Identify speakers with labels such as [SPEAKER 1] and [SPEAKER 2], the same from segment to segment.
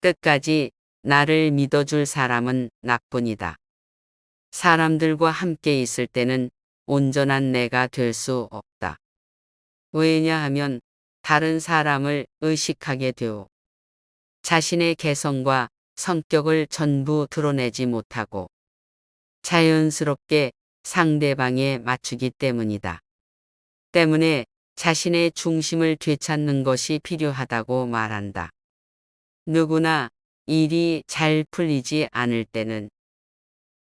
[SPEAKER 1] 끝까지 나를 믿어줄 사람은 나뿐이다. 사람들과 함께 있을 때는 온전한 내가 될 수 없다. 왜냐하면 다른 사람을 의식하게 되오. 자신의 개성과 성격을 전부 드러내지 못하고 자연스럽게 상대방에 맞추기 때문이다. 때문에 자신의 중심을 되찾는 것이 필요하다고 말한다. 누구나 일이 잘 풀리지 않을 때는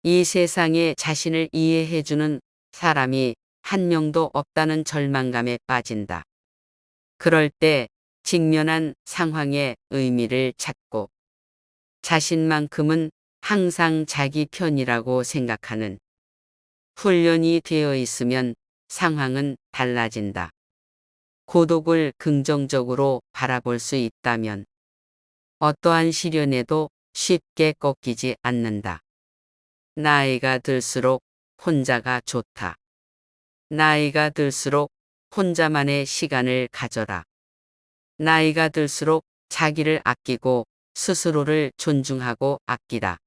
[SPEAKER 1] 이 세상에 자신을 이해해주는 사람이 한 명도 없다는 절망감에 빠진다. 그럴 때 직면한 상황의 의미를 찾고 자신만큼은 항상 자기 편이라고 생각하는 훈련이 되어 있으면 상황은 달라진다. 고독을 긍정적으로 바라볼 수 있다면 어떠한 시련에도 쉽게 꺾이지 않는다. 나이가 들수록 혼자가 좋다. 나이가 들수록 혼자만의 시간을 가져라. 나이가 들수록 자기를 아끼고 스스로를 존중하고 아끼라.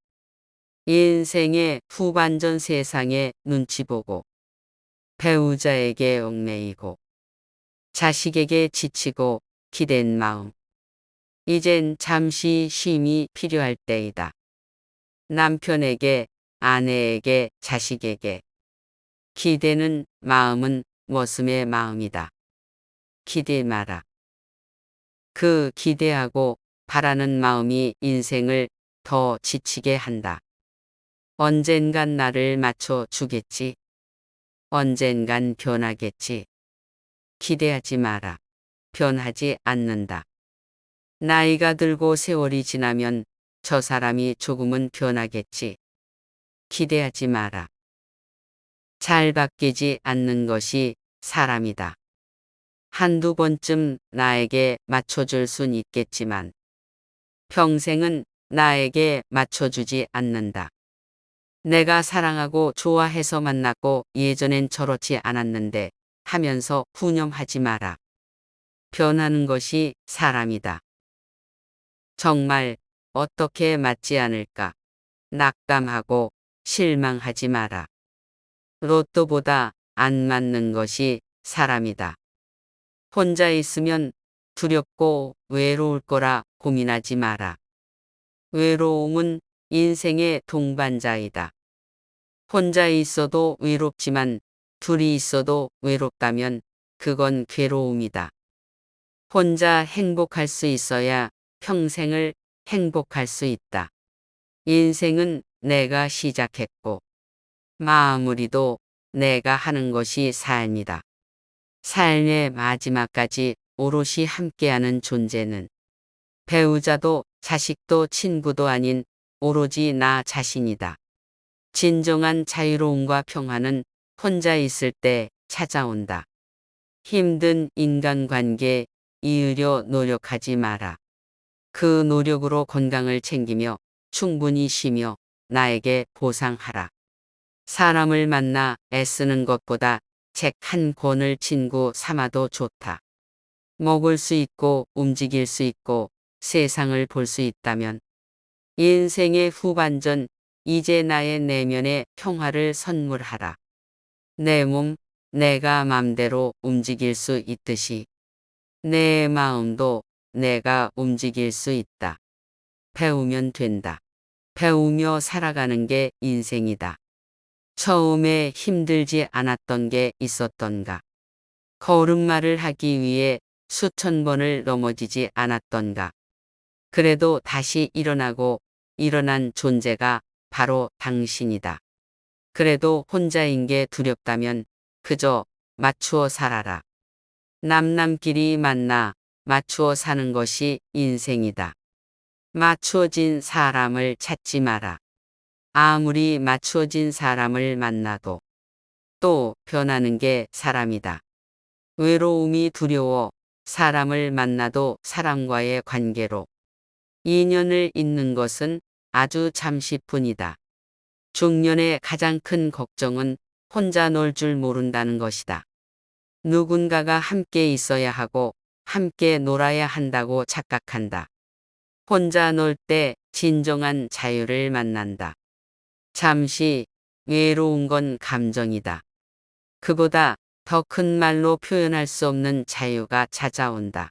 [SPEAKER 1] 인생의 후반전 세상에 눈치 보고 배우자에게 얽매이고 자식에게 지치고 기댄 마음. 이젠 잠시 쉼이 필요할 때이다. 남편에게, 아내에게, 자식에게 기대는 마음은 머슴의 마음이다. 기대 마라. 그 기대하고 바라는 마음이 인생을 더 지치게 한다. 언젠간 나를 맞춰 주겠지. 언젠간 변하겠지. 기대하지 마라. 변하지 않는다. 나이가 들고 세월이 지나면 저 사람이 조금은 변하겠지. 기대하지 마라. 잘 바뀌지 않는 것이 사람이다. 한두 번쯤 나에게 맞춰줄 순 있겠지만 평생은 나에게 맞춰주지 않는다. 내가 사랑하고 좋아해서 만났고 예전엔 저렇지 않았는데 하면서 푸념하지 마라. 변하는 것이 사람이다. 정말 어떻게 맞지 않을까? 낙담하고 실망하지 마라. 로또보다 안 맞는 것이 사람이다. 혼자 있으면 두렵고 외로울 거라 고민하지 마라. 외로움은 인생의 동반자이다. 혼자 있어도 외롭지만 둘이 있어도 외롭다면 그건 괴로움이다. 혼자 행복할 수 있어야 평생을 행복할 수 있다. 인생은 내가 시작했고 마무리도 내가 하는 것이 삶이다. 삶의 마지막까지 오롯이 함께하는 존재는 배우자도 자식도 친구도 아닌 오로지 나 자신이다. 진정한 자유로움과 평화는 혼자 있을 때 찾아온다. 힘든 인간관계 이으려 노력하지 마라. 그 노력으로 건강을 챙기며 충분히 쉬며 나에게 보상하라. 사람을 만나 애쓰는 것보다 책 한 권을 친구 삼아도 좋다. 먹을 수 있고 움직일 수 있고 세상을 볼 수 있다면 인생의 후반전 이제 나의 내면의 평화를 선물하라. 내 몸, 내가 맘대로 움직일 수 있듯이 내 마음도 내가 움직일 수 있다. 배우면 된다. 배우며 살아가는 게 인생이다. 처음에 힘들지 않았던 게 있었던가? 걸음마를 하기 위해 수천 번을 넘어지지 않았던가? 그래도 다시 일어나고 일어난 존재가 바로 당신이다. 그래도 혼자인 게 두렵다면 그저 맞추어 살아라. 남남끼리 만나 맞추어 사는 것이 인생이다. 맞추어진 사람을 찾지 마라. 아무리 맞추어진 사람을 만나도 또 변하는 게 사람이다. 외로움이 두려워 사람을 만나도 사람과의 관계로 인연을 잇는 것은 아주 잠시뿐이다. 중년의 가장 큰 걱정은 혼자 놀 줄 모른다는 것이다. 누군가가 함께 있어야 하고 함께 놀아야 한다고 착각한다. 혼자 놀 때 진정한 자유를 만난다. 잠시 외로운 건 감정이다. 그보다 더 큰 말로 표현할 수 없는 자유가 찾아온다.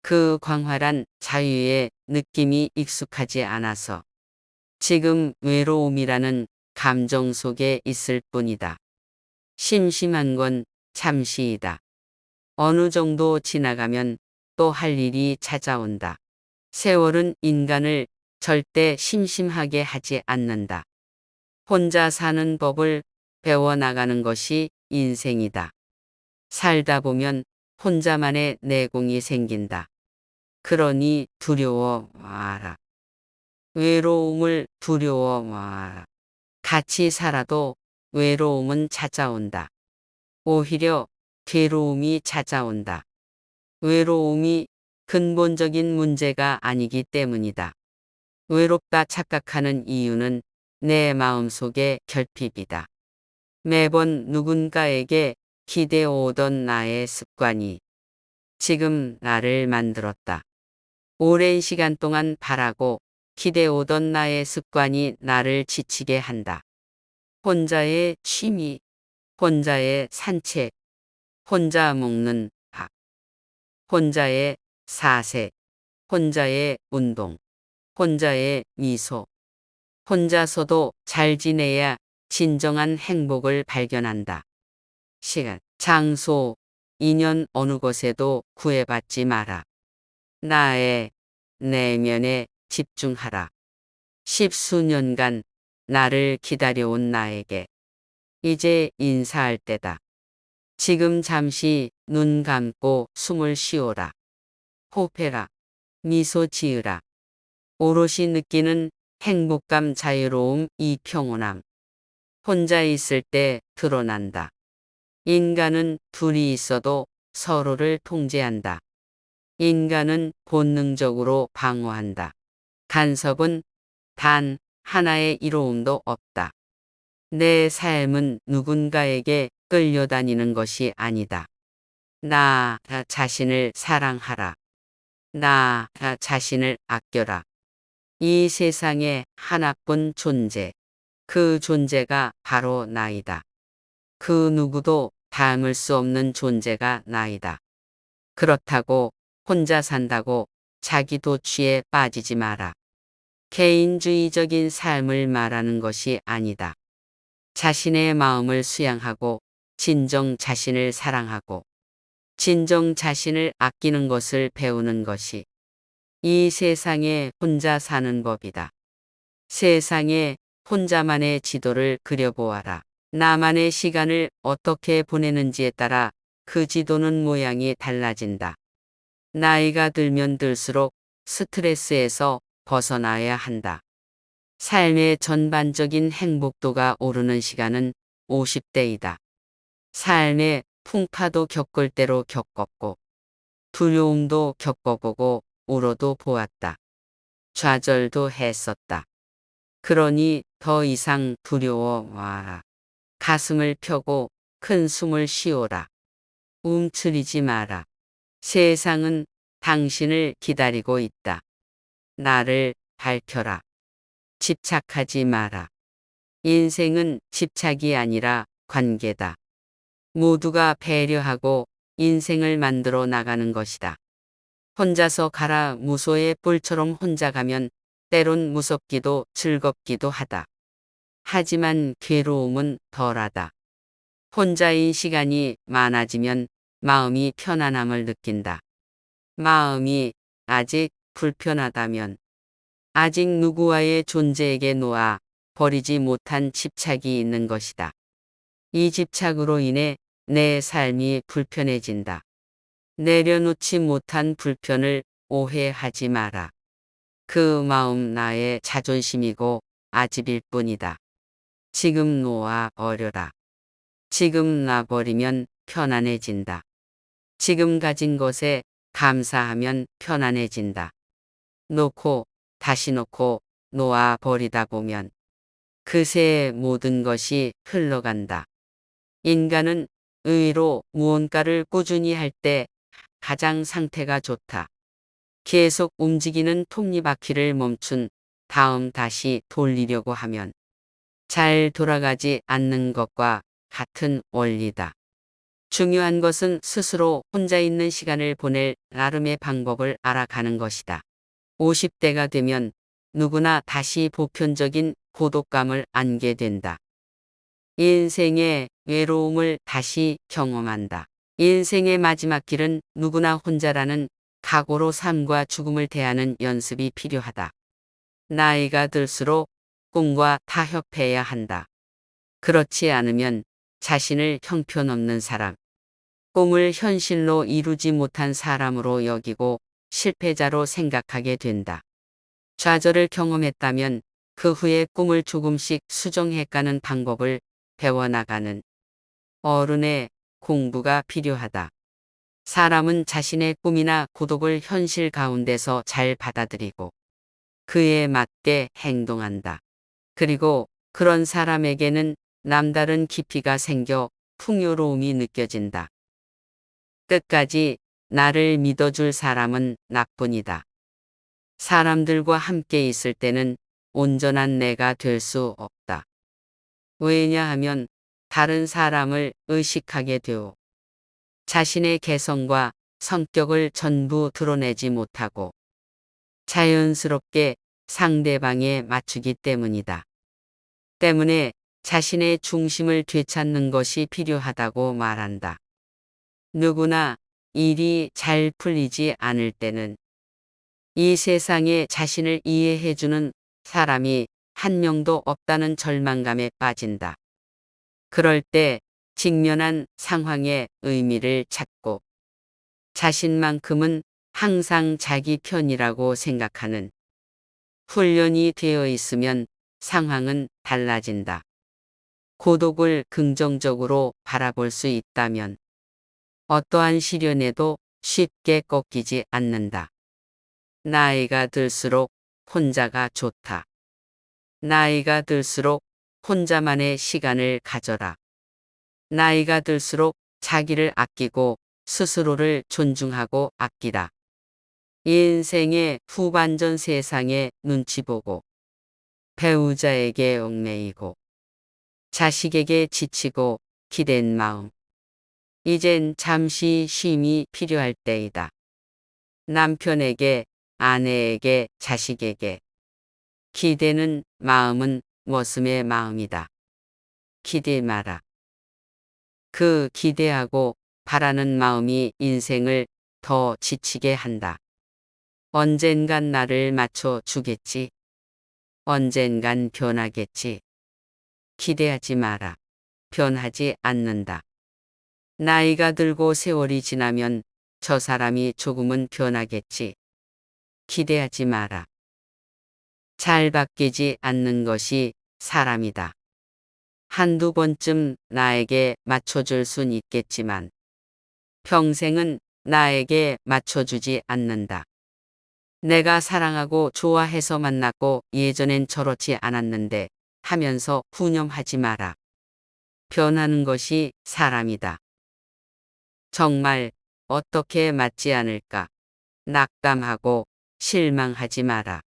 [SPEAKER 1] 그 광활한 자유의 느낌이 익숙하지 않아서 지금 외로움이라는 감정 속에 있을 뿐이다. 심심한 건 잠시이다. 어느 정도 지나가면 또 할 일이 찾아온다. 세월은 인간을 절대 심심하게 하지 않는다. 혼자 사는 법을 배워나가는 것이 인생이다. 살다 보면 혼자만의 내공이 생긴다. 그러니 두려워 마라. 외로움을 두려워 마라. 같이 살아도 외로움은 찾아온다. 오히려 괴로움이 찾아온다. 외로움이 근본적인 문제가 아니기 때문이다. 외롭다 착각하는 이유는 내 마음속의 결핍이다. 매번 누군가에게 기대어오던 나의 습관이 지금 나를 만들었다. 오랜 시간 동안 바라고 기대오던 나의 습관이 나를 지치게 한다. 혼자의 취미, 혼자의 산책, 혼자 먹는 밥, 혼자의 사색, 혼자의 운동, 혼자의 미소. 혼자서도 잘 지내야 진정한 행복을 발견한다. 시간, 장소, 인연 어느 곳에도 구애받지 마라. 나의 내면에 집중하라. 십수년간 나를 기다려온 나에게 이제 인사할 때다. 지금 잠시 눈 감고 숨을 쉬어라. 호흡해라. 미소 지으라. 오롯이 느끼는 행복감, 자유로움, 이 평온함. 혼자 있을 때 드러난다. 인간은 둘이 있어도 서로를 통제한다. 인간은 본능적으로 방어한다. 간섭은 단 하나의 이로움도 없다. 내 삶은 누군가에게 끌려다니는 것이 아니다. 나 자신을 사랑하라. 나 자신을 아껴라. 이 세상에 하나뿐 존재. 그 존재가 바로 나이다. 그 누구도 닮을 수 없는 존재가 나이다. 그렇다고 혼자 산다고 자기 도취에 빠지지 마라. 개인주의적인 삶을 말하는 것이 아니다. 자신의 마음을 수양하고 진정 자신을 사랑하고 진정 자신을 아끼는 것을 배우는 것이 이 세상에 혼자 사는 법이다. 세상에 혼자만의 지도를 그려보아라. 나만의 시간을 어떻게 보내는지에 따라 그 지도는 모양이 달라진다. 나이가 들면 들수록 스트레스에서 벗어나야 한다. 삶의 전반적인 행복도가 오르는 시간은 50대이다. 삶의 풍파도 겪을 대로 겪었고 두려움도 겪어보고 울어도 보았다. 좌절도 했었다. 그러니 더 이상 두려워 마라. 가슴을 펴고 큰 숨을 쉬어라. 움츠리지 마라. 세상은 당신을 기다리고 있다. 나를 밝혀라. 집착하지 마라. 인생은 집착이 아니라 관계다. 모두가 배려하고 인생을 만들어 나가는 것이다. 혼자서 가라. 무소의 뿔처럼 혼자 가면 때론 무섭기도 즐겁기도 하다. 하지만 괴로움은 덜하다. 혼자인 시간이 많아지면 마음이 편안함을 느낀다. 마음이 아직 불편하다면 아직 누구와의 존재에게 놓아 버리지 못한 집착이 있는 것이다. 이 집착으로 인해 내 삶이 불편해진다. 내려놓지 못한 불편을 오해하지 마라. 그 마음 나의 자존심이고 아집일 뿐이다. 지금 놓아 버려라. 지금 놔버리면 편안해진다. 지금 가진 것에 감사하면 편안해진다. 놓고 다시 놓고 놓아 버리다 보면 그새 모든 것이 흘러간다. 인간은 의외로 무언가를 꾸준히 할 때 가장 상태가 좋다. 계속 움직이는 톱니바퀴를 멈춘 다음 다시 돌리려고 하면 잘 돌아가지 않는 것과 같은 원리다. 중요한 것은 스스로 혼자 있는 시간을 보낼 나름의 방법을 알아가는 것이다. 50대가 되면 누구나 다시 보편적인 고독감을 안게 된다. 인생의 외로움을 다시 경험한다. 인생의 마지막 길은 누구나 혼자라는 각오로 삶과 죽음을 대하는 연습이 필요하다. 나이가 들수록 꿈과 타협해야 한다. 그렇지 않으면 자신을 형편없는 사람, 꿈을 현실로 이루지 못한 사람으로 여기고 실패자로 생각하게 된다. 좌절을 경험했다면 그 후에 꿈을 조금씩 수정해가는 방법을 배워나가는 어른의 공부가 필요하다. 사람은 자신의 꿈이나 고독을 현실 가운데서 잘 받아들이고 그에 맞게 행동한다. 그리고 그런 사람에게는 남다른 깊이가 생겨 풍요로움이 느껴진다. 끝까지 나를 믿어줄 사람은 나뿐이다. 사람들과 함께 있을 때는 온전한 내가 될 수 없다. 왜냐하면 다른 사람을 의식하게 되어 자신의 개성과 성격을 전부 드러내지 못하고 자연스럽게 상대방에 맞추기 때문이다. 때문에 자신의 중심을 되찾는 것이 필요하다고 말한다. 누구나 일이 잘 풀리지 않을 때는 이 세상에 자신을 이해해주는 사람이 한 명도 없다는 절망감에 빠진다. 그럴 때 직면한 상황의 의미를 찾고 자신만큼은 항상 자기 편이라고 생각하는 훈련이 되어 있으면 상황은 달라진다. 고독을 긍정적으로 바라볼 수 있다면 어떠한 시련에도 쉽게 꺾이지 않는다. 나이가 들수록 혼자가 좋다. 나이가 들수록 혼자만의 시간을 가져라. 나이가 들수록 자기를 아끼고 스스로를 존중하고 아끼라. 인생의 후반전 세상에 눈치 보고 배우자에게 얽매이고 자식에게 지치고 기댄 마음. 이젠 잠시 쉼이 필요할 때이다. 남편에게, 아내에게, 자식에게 기대는 마음은 머슴의 마음이다. 기대 마라. 그 기대하고 바라는 마음이 인생을 더 지치게 한다. 언젠간 나를 맞춰 주겠지. 언젠간 변하겠지. 기대하지 마라. 변하지 않는다. 나이가 들고 세월이 지나면 저 사람이 조금은 변하겠지. 기대하지 마라. 잘 바뀌지 않는 것이 사람이다. 한두 번쯤 나에게 맞춰줄 순 있겠지만 평생은 나에게 맞춰주지 않는다. 내가 사랑하고 좋아해서 만났고 예전엔 저렇지 않았는데 하면서 푸념하지 마라. 변하는 것이 사람이다. 정말 어떻게 맞지 않을까? 낙담하고 실망하지 마라.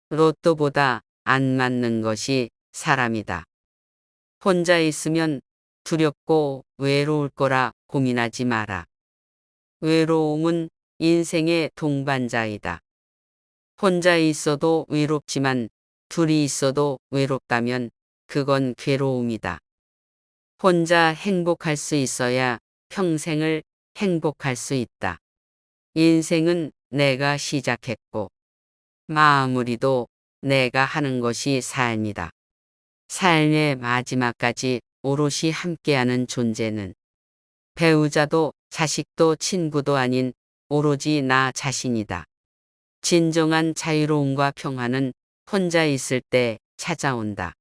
[SPEAKER 1] 로또보다 안 맞는 것이 사람이다. 혼자 있으면 두렵고 외로울 거라 고민하지 마라. 외로움은 인생의 동반자이다. 혼자 있어도 외롭지만 둘이 있어도 외롭다면 그건 괴로움이다. 혼자 행복할 수 있어야 평생을 행복할 수 있다. 인생은 내가 시작했고 마무리도 내가 하는 것이 삶이다. 삶의 마지막까지 오롯이 함께하는 존재는 배우자도 자식도 친구도 아닌 오로지 나 자신이다. 진정한 자유로움과 평화는 혼자 있을 때 찾아온다.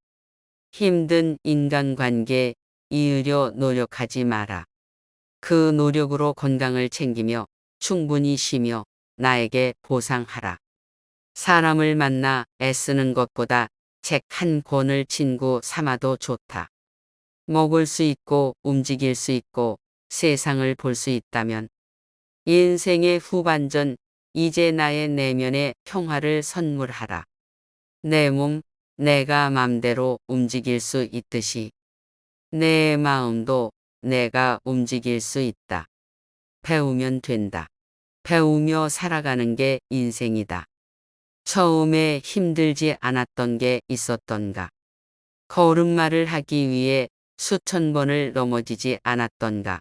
[SPEAKER 1] 힘든 인간관계 이으려 노력하지 마라. 그 노력으로 건강을 챙기며 충분히 쉬며 나에게 보상하라. 사람을 만나 애쓰는 것보다 책 한 권을 친구 삼아도 좋다. 먹을 수 있고 움직일 수 있고 세상을 볼 수 있다면 인생의 후반전 이제 나의 내면에 평화를 선물하라. 내 몸, 내가 맘대로 움직일 수 있듯이 내 마음도 내가 움직일 수 있다. 배우면 된다. 배우며 살아가는 게 인생이다. 처음에 힘들지 않았던 게 있었던가? 걸음마를 하기 위해 수천 번을 넘어지지 않았던가?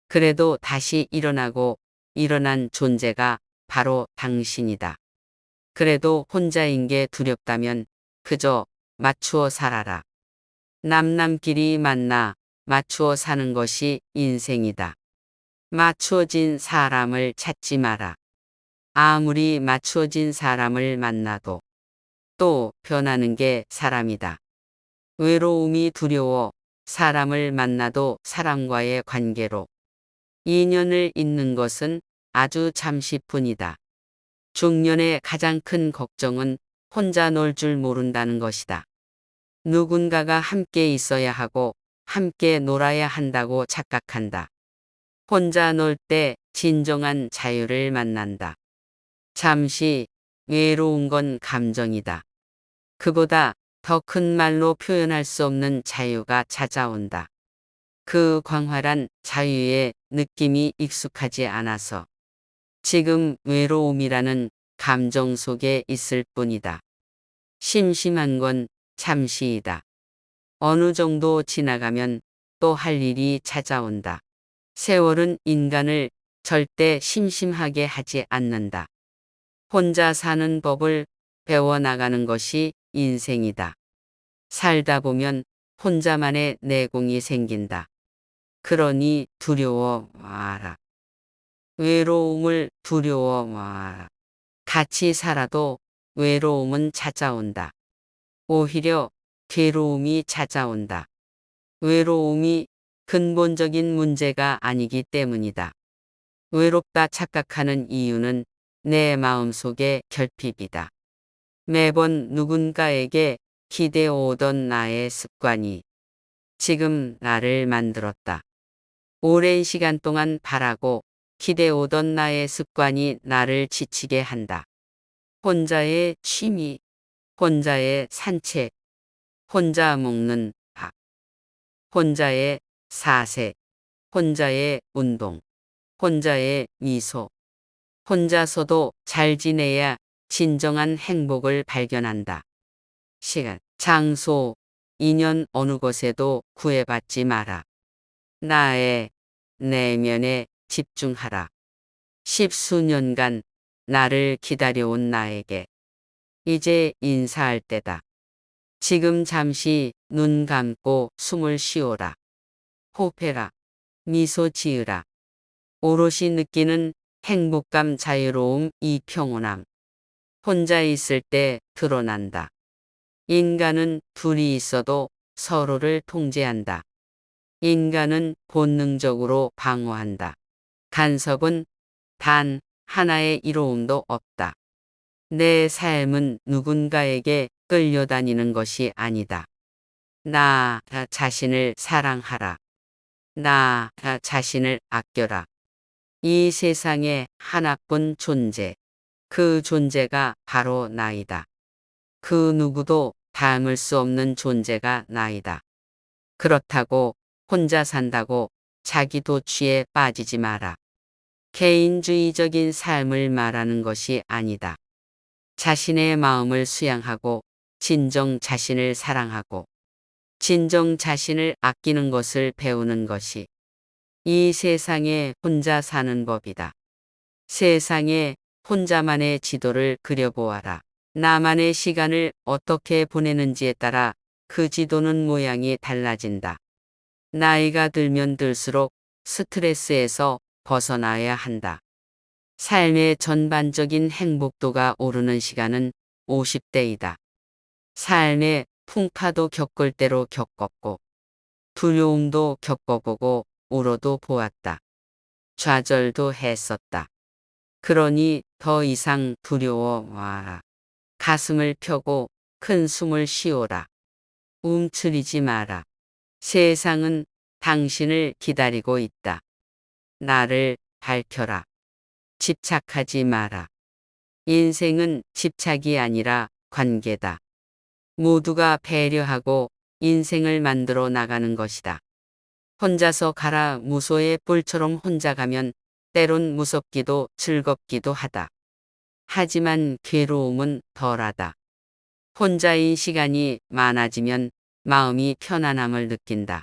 [SPEAKER 1] 그래도 다시 일어나고 일어난 존재가 바로 당신이다. 그래도 혼자인 게 두렵다면 그저 맞추어 살아라. 남남끼리 만나 맞추어 사는 것이 인생이다. 맞추어진 사람을 찾지 마라. 아무리 맞추어진 사람을 만나도 또 변하는 게 사람이다. 외로움이 두려워 사람을 만나도 사람과의 관계로 인연을 잇는 것은 아주 잠시뿐이다. 중년의 가장 큰 걱정은 혼자 놀 줄 모른다는 것이다. 누군가가 함께 있어야 하고 함께 놀아야 한다고 착각한다. 혼자 놀 때 진정한 자유를 만난다. 잠시 외로운 건 감정이다. 그보다 더 큰 말로 표현할 수 없는 자유가 찾아온다. 그 광활한 자유의 느낌이 익숙하지 않아서 지금 외로움이라는 감정 속에 있을 뿐이다. 심심한 건 잠시이다. 어느 정도 지나가면 또 할 일이 찾아온다. 세월은 인간을 절대 심심하게 하지 않는다. 혼자 사는 법을 배워나가는 것이 인생이다. 살다 보면 혼자만의 내공이 생긴다. 그러니 두려워 마라. 외로움을 두려워 마라. 같이 살아도 외로움은 찾아온다. 오히려 괴로움이 찾아온다. 외로움이 근본적인 문제가 아니기 때문이다. 외롭다 착각하는 이유는 내 마음속의 결핍이다. 매번 누군가에게 기대어오던 나의 습관이 지금 나를 만들었다. 오랜 시간 동안 바라고 기대오던 나의 습관이 나를 지치게 한다. 혼자의 취미, 혼자의 산책, 혼자 먹는 밥, 혼자의 사색, 혼자의 운동, 혼자의 미소. 혼자서도 잘 지내야 진정한 행복을 발견한다. 시간, 장소, 인연 어느 곳에도 구애받지 마라. 나의 내면에 집중하라. 십수년간 나를 기다려온 나에게 이제 인사할 때다. 지금 잠시 눈 감고 숨을 쉬어라. 호흡해라. 미소 지으라. 오롯이 느끼는 행복감, 자유로움, 이 평온함. 혼자 있을 때 드러난다. 인간은 둘이 있어도 서로를 통제한다. 인간은 본능적으로 방어한다. 간섭은 단 하나의 이로움도 없다. 내 삶은 누군가에게 끌려다니는 것이 아니다. 나 자신을 사랑하라. 나 자신을 아껴라. 이 세상에 하나뿐 존재. 그 존재가 바로 나이다. 그 누구도 닮을 수 없는 존재가 나이다. 그렇다고 혼자 산다고 자기 도취에 빠지지 마라. 개인주의적인 삶을 말하는 것이 아니다. 자신의 마음을 수양하고 진정 자신을 사랑하고 진정 자신을 아끼는 것을 배우는 것이 이 세상에 혼자 사는 법이다. 세상에 혼자만의 지도를 그려보아라. 나만의 시간을 어떻게 보내는지에 따라 그 지도는 모양이 달라진다. 나이가 들면 들수록 스트레스에서 벗어나야 한다. 삶의 전반적인 행복도가 오르는 시간은 50대이다. 삶의 풍파도 겪을 대로 겪었고 두려움도 겪어보고 울어도 보았다. 좌절도 했었다. 그러니 더 이상 두려워 마라. 가슴을 펴고 큰 숨을 쉬어라. 움츠리지 마라. 세상은 당신을 기다리고 있다. 나를 밝혀라. 집착하지 마라. 인생은 집착이 아니라 관계다. 모두가 배려하고 인생을 만들어 나가는 것이다. 혼자서 가라 무소의 뿔처럼 혼자 가면 때론 무섭기도 즐겁기도 하다. 하지만 괴로움은 덜하다. 혼자인 시간이 많아지면 마음이 편안함을 느낀다.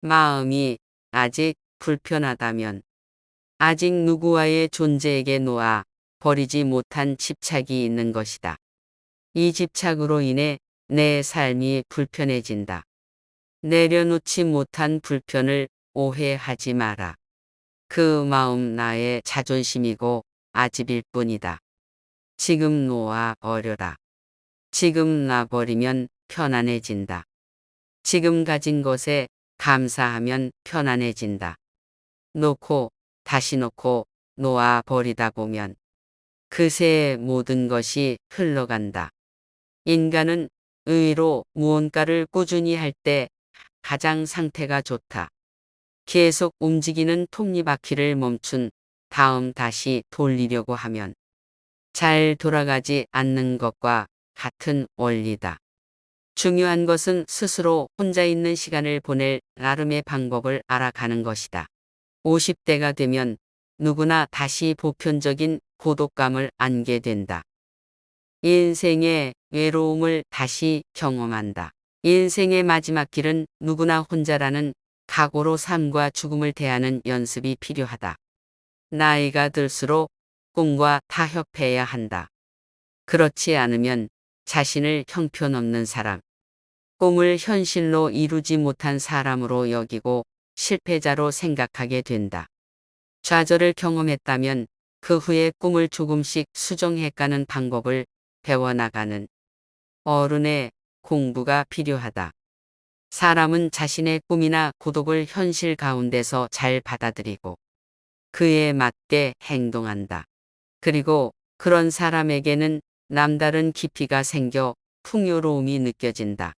[SPEAKER 1] 마음이 아직 불편하다면 아직 누구와의 존재에게 놓아 버리지 못한 집착이 있는 것이다. 이 집착으로 인해 내 삶이 불편해진다. 내려놓지 못한 불편을 오해하지 마라. 그 마음 나의 자존심이고 아집일 뿐이다. 지금 놓아 버려라. 지금 놔버리면 편안해진다. 지금 가진 것에 감사하면 편안해진다. 놓고 다시 놓고 놓아 버리다 보면 그새 모든 것이 흘러간다. 인간은 의외로 무언가를 꾸준히 할 때 가장 상태가 좋다. 계속 움직이는 톱니바퀴를 멈춘 다음 다시 돌리려고 하면 잘 돌아가지 않는 것과 같은 원리다. 중요한 것은 스스로 혼자 있는 시간을 보낼 나름의 방법을 알아가는 것이다. 50대가 되면 누구나 다시 보편적인 고독감을 안게 된다. 인생의 외로움을 다시 경험한다. 인생의 마지막 길은 누구나 혼자라는 각오로 삶과 죽음을 대하는 연습이 필요하다. 나이가 들수록 꿈과 타협해야 한다. 그렇지 않으면 자신을 형편없는 사람, 꿈을 현실로 이루지 못한 사람으로 여기고 실패자로 생각하게 된다. 좌절을 경험했다면 그 후에 꿈을 조금씩 수정해가는 방법을 배워나가는 어른의 공부가 필요하다. 사람은 자신의 꿈이나 고독을 현실 가운데서 잘 받아들이고 그에 맞게 행동한다. 그리고 그런 사람에게는 남다른 깊이가 생겨 풍요로움이 느껴진다.